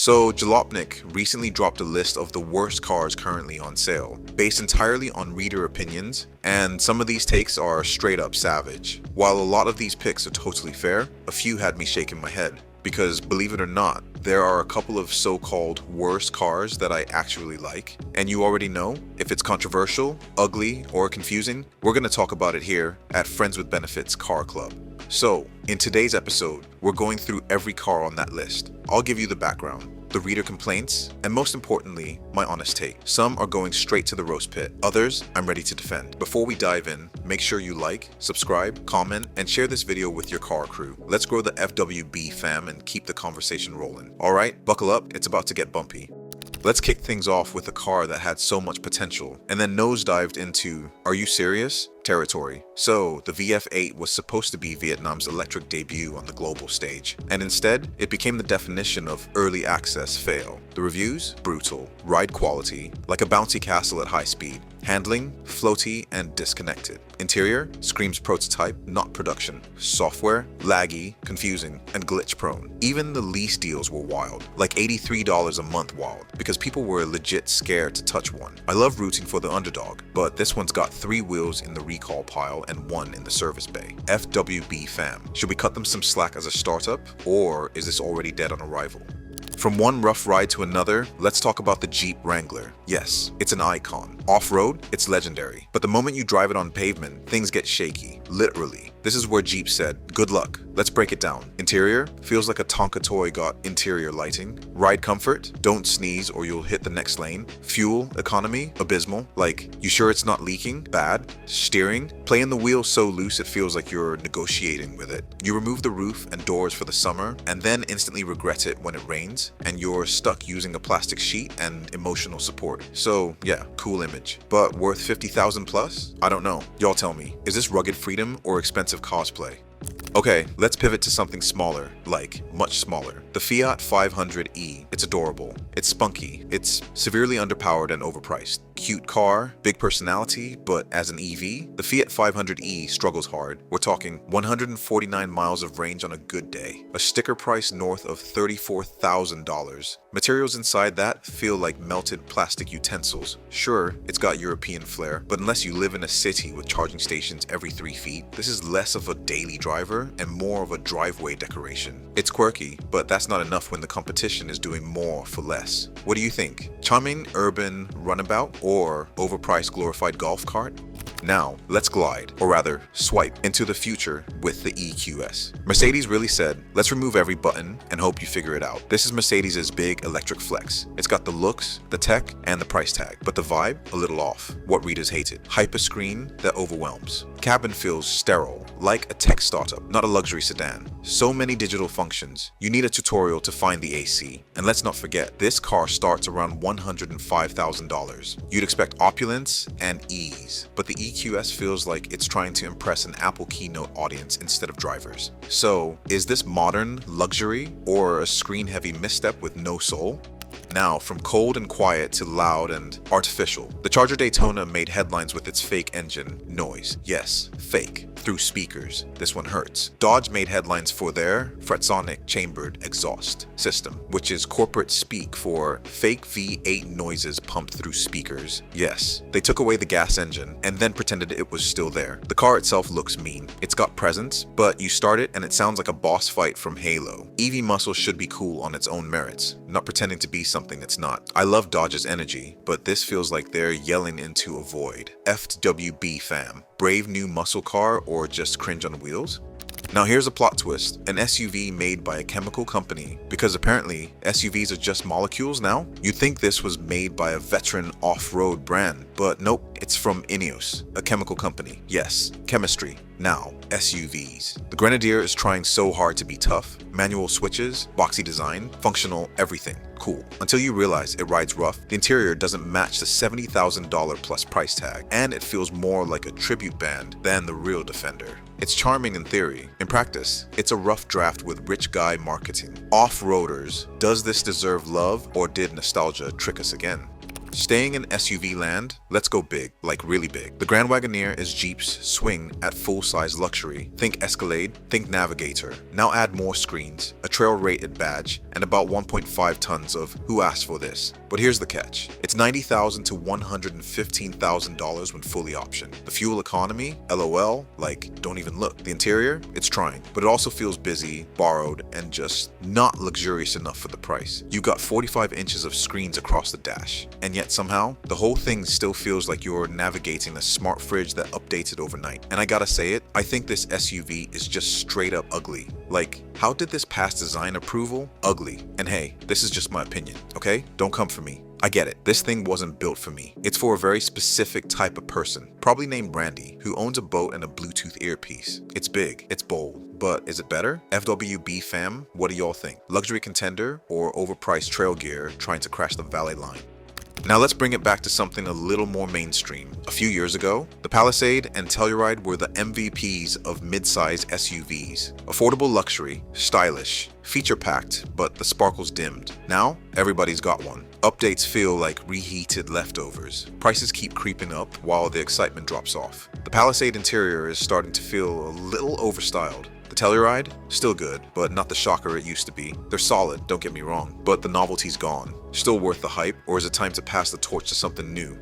So Jalopnik recently dropped a list of the worst cars currently on sale, based entirely on reader opinions, and some of these takes are straight up savage. While a lot of these picks are totally fair, a few had me shaking my head. Because believe it or not, there are a couple of so-called worst cars that I actually like, and you already know, if it's controversial, ugly, or confusing, we're going to talk about it here at Friends with Benefits Car Club. So, in today's episode, we're going through every car on that list. I'll give you the background, the reader complaints, and most importantly, my honest take. Some are going straight to the roast pit, others I'm ready to defend. Before we dive in, make sure you like, subscribe, comment, and share this video with your car crew. Let's grow the FWB fam and keep the conversation rolling. Alright, buckle up, it's about to get bumpy. Let's kick things off with a car that had so much potential, and then nosedived into, are you serious? Territory. So, the VF8 was supposed to be Vietnam's electric debut on the global stage, and instead, it became the definition of early access fail. The reviews? Brutal. Ride quality? Like a bouncy castle at high speed. Handling? Floaty and disconnected. Interior? Screams prototype, not production. Software? Laggy, confusing, and glitch prone. Even the lease deals were wild, like $83 a month wild, because people were legit scared to touch one. I love rooting for the underdog, but this one's got 3 wheels in the recall pile and 1 in the service bay. FWB fam. Should we cut them some slack as a startup, or is this already dead on arrival? From one rough ride to another, let's talk about the Jeep Wrangler. Yes, it's an icon. Off-road, it's legendary. But the moment you drive it on pavement, things get shaky. Literally. This is where Jeep said, good luck. Let's break it down. Interior? Feels like a Tonka toy got interior lighting. Ride comfort? Don't sneeze or you'll hit the next lane. Fuel economy? Abysmal. Like, you sure it's not leaking? Bad. Steering? Playing the wheel so loose it feels like you're negotiating with it. You remove the roof and doors for the summer, and then instantly regret it when it rains, and you're stuck using a plastic sheet and emotional support. So yeah, cool image. But worth 50,000 plus? I don't know. Y'all tell me. Is this rugged freedom or expensive cosplay? Okay, let's pivot to something smaller, like much smaller. The Fiat 500e. It's adorable. It's spunky. It's severely underpowered and overpriced. Cute car, big personality, but as an EV, the Fiat 500e struggles hard. We're talking 149 miles of range on a good day. A sticker price north of $34,000. Materials inside that feel like melted plastic utensils. Sure, it's got European flair, but unless you live in a city with charging stations every 3 feet, this is less of a daily driver and more of a driveway decoration. It's quirky, but that's not enough when the competition is doing more for less. What do you think? Charming urban runabout or overpriced glorified golf cart? Now, let's glide, or rather, swipe into the future with the EQS. Mercedes really said, let's remove every button and hope you figure it out. This is Mercedes' big electric flex. It's got the looks, the tech, and the price tag, but the vibe, a little off. What readers hated. Hyper screen that overwhelms. Cabin feels sterile, like a tech startup, not a luxury sedan. So many digital functions. You need a tutorial to find the AC. And let's not forget, this car starts around $105,000. You'd expect opulence and ease, but the EQS feels like it's trying to impress an Apple keynote audience instead of drivers. So, is this modern luxury or a screen-heavy misstep with no soul? Now, from cold and quiet to loud and artificial, the Charger Daytona made headlines with its fake engine noise. Yes, fake. Through speakers. This one hurts. Dodge made headlines for their Fretsonic chambered exhaust system, which is corporate speak for fake V8 noises pumped through speakers. Yes, they took away the gas engine and then pretended it was still there. The car itself looks mean. It's got presence, but you start it and it sounds like a boss fight from Halo. EV muscle should be cool on its own merits, not pretending to be something it's not. I love Dodge's energy, but this feels like they're yelling into a void. FWB fam. Brave new muscle car or just cringe on wheels? Now here's a plot twist, an SUV made by a chemical company, because apparently SUVs are just molecules now? You'd think this was made by a veteran off-road brand, but nope, it's from Ineos, a chemical company. Yes, chemistry. Now, SUVs. The Grenadier is trying so hard to be tough. Manual switches, boxy design, functional, everything. Cool. Until you realize it rides rough, the interior doesn't match the $70,000 plus price tag, and it feels more like a tribute band than the real Defender. It's charming in theory. In practice, it's a rough draft with rich guy marketing. Off-roaders, does this deserve love or did nostalgia trick us again? Staying in SUV land, let's go big, like really big. The Grand Wagoneer is Jeep's swing at full-size luxury. Think Escalade, think Navigator. Now add more screens, a trail-rated badge, and about 1.5 tons of who asked for this. But here's the catch. It's $90,000 to $115,000 when fully optioned. The fuel economy, LOL, like don't even look. The interior, it's trying, but it also feels busy, borrowed, and just not luxurious enough for the price. You got 45 inches of screens across the dash, and yet somehow the whole thing still feels like you're navigating a smart fridge that updated overnight. And I gotta say it, I think this SUV is just straight up ugly. Like, how did this pass design approval? Ugly. And hey, this is just my opinion, okay? Don't come for me. I get it. This thing wasn't built for me. It's for a very specific type of person, probably named Randy, who owns a boat and a Bluetooth earpiece. It's big, it's bold, but is it better? FWB fam, what do y'all think? Luxury contender or overpriced trail gear trying to crash the valet line? Now let's bring it back to something a little more mainstream. A few years ago, the Palisade and Telluride were the MVPs of mid-size SUVs. Affordable luxury, stylish, feature-packed, but the sparkles dimmed. Now, everybody's got one. Updates feel like reheated leftovers. Prices keep creeping up while the excitement drops off. The Palisade interior is starting to feel a little overstyled. The Telluride, still good, but not the shocker it used to be. They're solid, don't get me wrong, but the novelty's gone. Still worth the hype, or is it time to pass the torch to something new?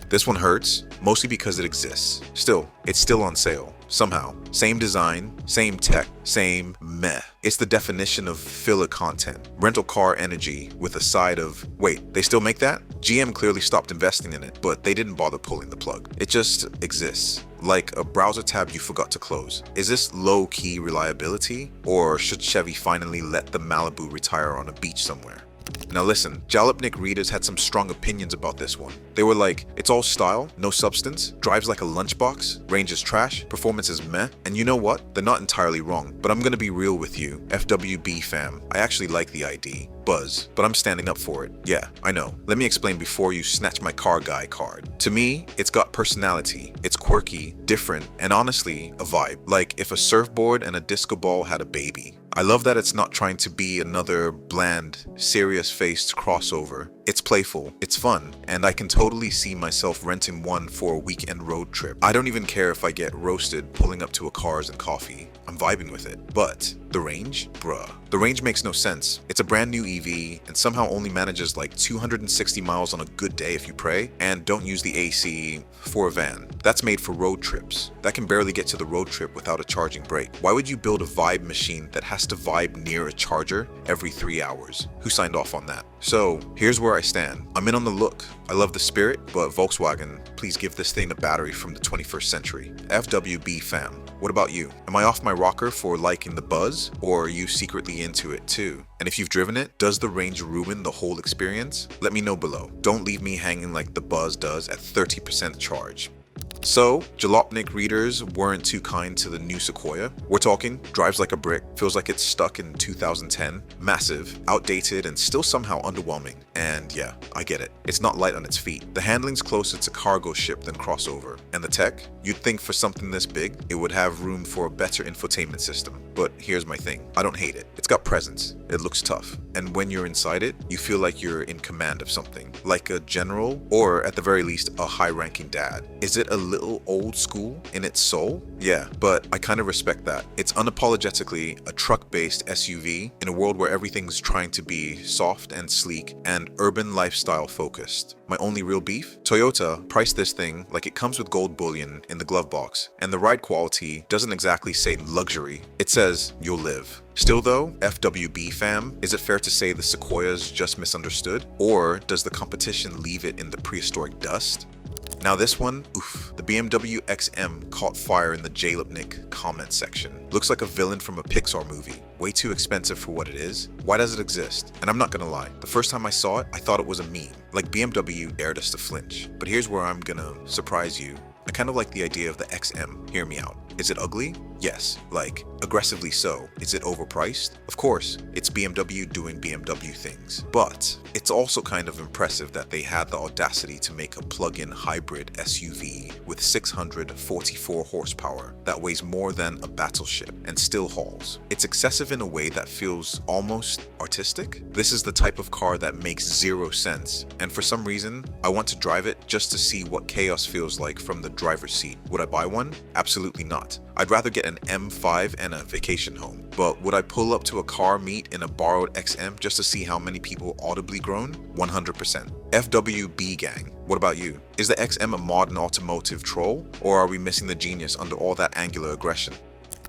This one hurts, mostly because it exists. Still, it's still on sale. Somehow. Same design, same tech, same meh. It's the definition of filler content. Rental car energy with a side of, wait, they still make that? GM clearly stopped investing in it, but they didn't bother pulling the plug. It just exists. Like a browser tab you forgot to close. Is this low-key reliability? Or should Chevy finally let the Malibu retire on a beach somewhere? Now listen, Jalopnik readers had some strong opinions about this one. They were like, it's all style, no substance, drives like a lunchbox, range is trash, performance is meh, and you know what? They're not entirely wrong, but I'm gonna be real with you, FWB fam. I actually like the ID. Buzz, but I'm standing up for it. Yeah, I know. Let me explain before you snatch my car guy card. To me, it's got personality. It's quirky, different, and honestly, a vibe. Like if a surfboard and a disco ball had a baby. I love that it's not trying to be another bland, serious-faced crossover. It's playful, it's fun, and I can totally see myself renting one for a weekend road trip. I don't even care if I get roasted pulling up to a Cars and Coffee. I'm vibing with it. But the range? Bruh. The range makes no sense. It's a brand new EV and somehow only manages like 260 miles on a good day if you pray, and don't use the AC for a van. That's made for road trips. That can barely get to the road trip without a charging brake. Why would you build a vibe machine that has to vibe near a charger every 3 hours? Who signed off on that? So here's where I stand. I'm in on the look. I love the spirit, but Volkswagen, please give this thing a battery from the 21st century. FWB fam. What about you? Am I off my rocker for liking the buzz, or are you secretly into it too? And if you've driven it, does the range ruin the whole experience? Let me know below. Don't leave me hanging like the buzz does at 30% charge. So, Jalopnik readers weren't too kind to the new Sequoia. We're talking, drives like a brick, feels like it's stuck in 2010, massive, outdated, and still somehow underwhelming. And yeah, I get it. It's not light on its feet. The handling's closer to cargo ship than crossover. And the tech? You'd think for something this big, it would have room for a better infotainment system. But here's my thing. I don't hate it. It's got presence. It looks tough. And when you're inside it, you feel like you're in command of something. Like a general, or at the very least, a high-ranking dad. Is it a little old school in its soul? Yeah, but I kind of respect that. It's unapologetically a truck-based SUV in a world where everything's trying to be soft and sleek and urban lifestyle focused. My only real beef? Toyota priced this thing like it comes with gold bullion in the glove box, and the ride quality doesn't exactly say luxury. It says you'll live. Still though, FWB fam, is it fair to say the Sequoia's just misunderstood? Or does the competition leave it in the prehistoric dust? Now this one, oof, the BMW XM caught fire in the Jalopnik comment section. Looks like a villain from a Pixar movie. Way too expensive for what it is. Why does it exist? And I'm not gonna lie, the first time I saw it, I thought it was a meme. Like BMW dared us to flinch. But here's where I'm gonna surprise you. I kind of like the idea of the XM. Hear me out. Is it ugly? Yes, like aggressively so. Is it overpriced? Of course, it's BMW doing BMW things. But It's also kind of impressive that they had the audacity to make a plug-in hybrid SUV with 644 horsepower that weighs more than a battleship and still hauls. It's excessive in a way that feels almost artistic. This is the type of car that makes zero sense, and for some reason, I want to drive it just to see what chaos feels like from the driver's seat. Would I buy one? Absolutely not. I'd rather get an M5 and a vacation home. But would I pull up to a car meet in a borrowed XM just to see how many people audibly groan? 100%. FWB gang, what about you? Is the XM a modern automotive troll, or are we missing the genius under all that angular aggression?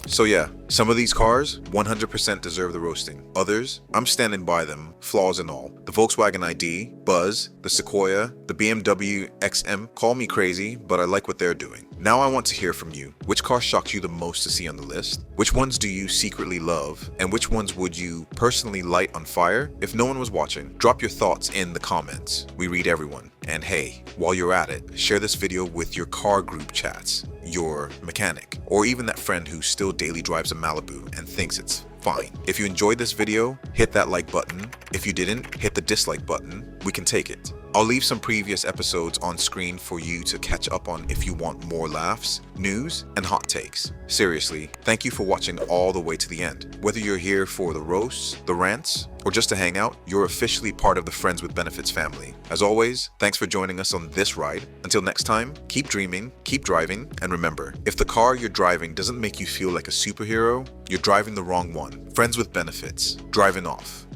So yeah, some of these cars 100% deserve the roasting. Others, I'm standing by them, flaws and all. The Volkswagen ID, Buzz, the Sequoia, the BMW XM, call me crazy, but I like what they're doing. Now I want to hear from you. Which car shocked you the most to see on the list? Which ones do you secretly love? And which ones would you personally light on fire? If no one was watching, drop your thoughts in the comments. We read everyone. And hey, while you're at it, share this video with your car group chats, your mechanic, or even that friend who still daily drives a Malibu and thinks it's fine. If you enjoyed this video, hit that like button. If you didn't, hit the dislike button. We can take it. I'll leave some previous episodes on screen for you to catch up on if you want more laughs, news, and hot takes. Seriously, thank you for watching all the way to the end. Whether you're here for the roasts, the rants, or just to hang out, you're officially part of the Friends with Benefits family. As always, thanks for joining us on this ride. Until next time, keep dreaming, keep driving, and remember, if the car you're driving doesn't make you feel like a superhero, you're driving the wrong one. Friends with Benefits, driving off.